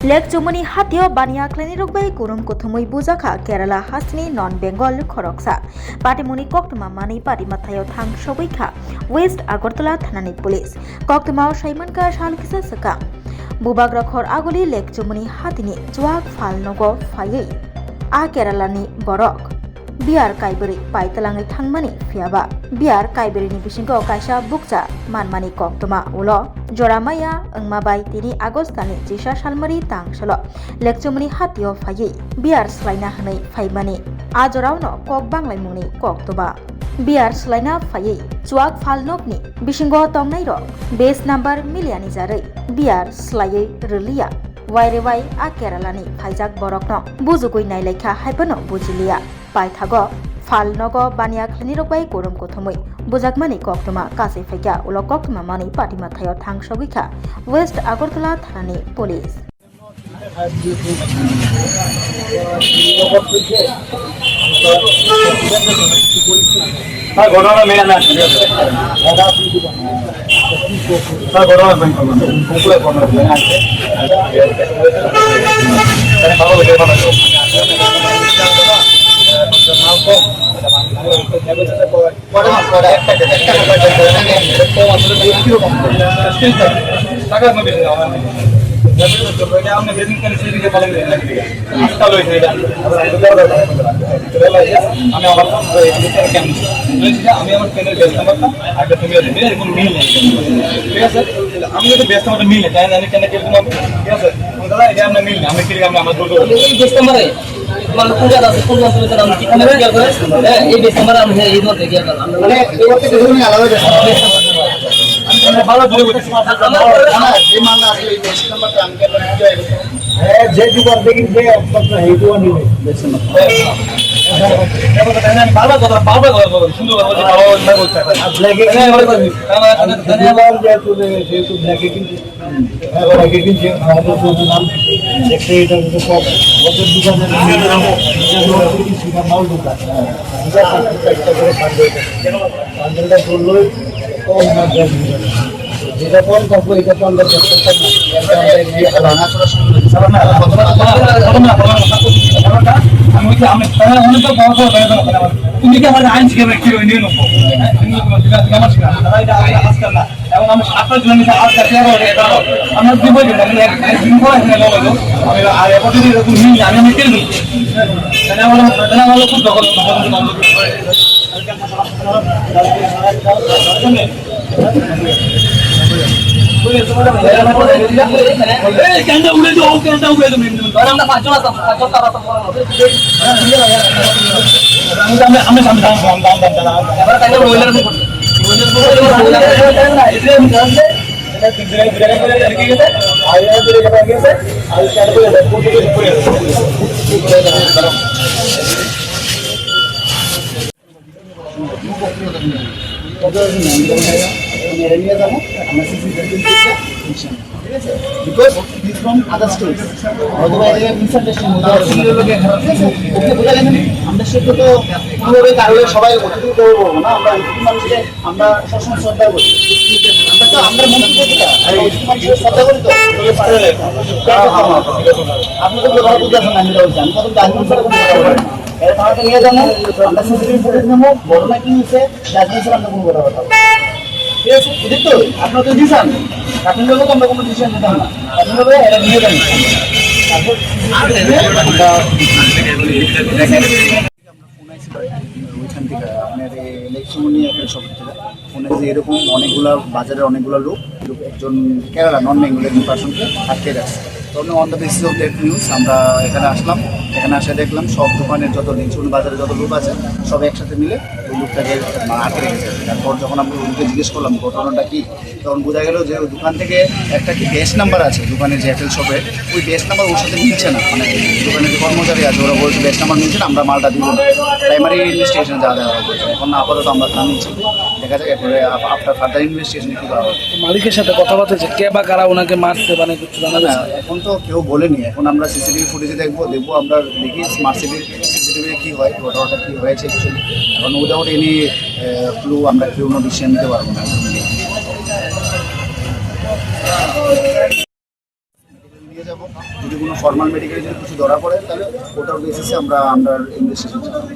Lake जमुनी हाथियो बानिया क्लेनि रगबाई Kurum कुथुमुई बुजाखा Kerala हासनि none Bengal खरकसा पाटिमुनि कक्टमा मानि पाटी माथायाव थां सबैखा waste Agartala थानानि police कक्टमाव साइमनका सालकिसा सका बुबाग्रा खर आगुलि लेक जमुनी हाथिनि जुवाक फाल नगो फायै आ केरालानि बरक बियार काइबरी पाइतलाङै थांमानि फियाबा बियार काइबरीनि बिसिंखौ कायसा बुकजा मानमानि कक्टमा उलो जरामाया ओंमाबाय तिनि आगस्टनि जिसा सालमारि तांसल लेकचुमनि हाथियाव फायै बियार स्लाइना हनै फाइमानि आजरावनो कक बांलाय मुंनि कक्टबा बियार स्लाइना फायै चुवाक फालनकनि बिसिंगो तंनाय रक बेस नाम्बार मिलियानि जारै बियार स्लायै रलिया वाइरे वाइ आ केरालानि फाइजाक बरकनो बुजुगै नायलायखा हाइपनो बुजिलिया पाइथागो फालनगो बानिया क्लेनि रगबाई गरम कोथमै बुजाकमानि कक्टमा कासे फैया उलो कक्टमा मानि पाटी माथायाव थां सबैखा वेस्ट आगरतला थानानि पुलिस घटना मेरा ना because he's from other states. Otherwise, misunderstanding. Understood তো কিভাবে কারণে সবাই অতিথি করবো না আমরা অতিথি মানুষকে আমরা সবসময় শ্রদ্ধা করি আমরা তো আমরা মন্ত্রী করি না আর অতিথি মানুষকে শ্রদ্ধা করি তো আপনি তো কথা বুঝতে পারছেন আমি বলছি আমি কত জানি স্যার কোনো কথা বলেন এর তাহলে নিয়ে যাবো আমরা সিসিটিভি ফুটেজ নেবো ঘটনা কি হয়েছে জাজমেন্ট স্যার আমরা কোনো কথা বলবো ঠিক আছে বুঝলি তো আপনার তো দিয়েছেন আপনি লোক আমরা কোনো ডিসিশন নিতাম না আপনি লোক এটা নিয়ে যান ওইখান থেকে আপনার ইলেকশনি একটা সব ফোনে যে এরকম অনেকগুলো বাজারের অনেকগুলো লোক একজন কেরালা নন বেঙ্গলের পার্সনকে আটকে রাখছে তখন on the basis of that news আমরা এখানে আসলাম এখানে আসে দেখলাম সব দোকানের যত লিচুনি বাজারে যত লোক আছে সব একসাথে মিলে ওই লোকটাকে আটকে রেখেছে তারপর যখন আমরা ওকে জিজ্ঞেস করলাম ঘটনাটা কি তখন বোঝা গেল যে ওই দোকান থেকে একটা কি বেস নাম্বার আছে দোকানের যে এয়ারটেল শপে ওই বেস নাম্বার ওর সাথে মিলছে না মানে দোকানের যে কর্মচারী আছে ওরা বলছে বেস নাম্বার মিলছে না আমরা মালটা দিব না প্রাইমারি ইনভেস্টিগেশন যা দেওয়া বলছে এখন আপাতত আমরা থামিয়েছি দেখা যায় এরপরে আফটার ফার্দার ইনভেস্টিগেশন কী করা হবে মালিকের সাথে কথা বলতে কে বা কারা ওনাকে মারছে মানে কিছু জানা যায় এখন তো কেউ বলেনি এখন আমরা সিসিটিভি ফুটেজে দেখবো আমরা দেখি স্মার্ট সিটির সিসিটিভি কী হয় ঘটনাটা কী হয়েছে অ্যাকচুয়ালি এখন উইদাউট এনি ক্লু আমরা কেউ কোনো ডিসিশন নিতে পারবো না নিয়ে যাবো যদি কোনো ফর্মাল মেডিকেলে যদি কিছু ধরা পড়ে তাহলে ওটার বেসিসে আমরা আন্ডার ইনভেস্টিগেশন চালাবো।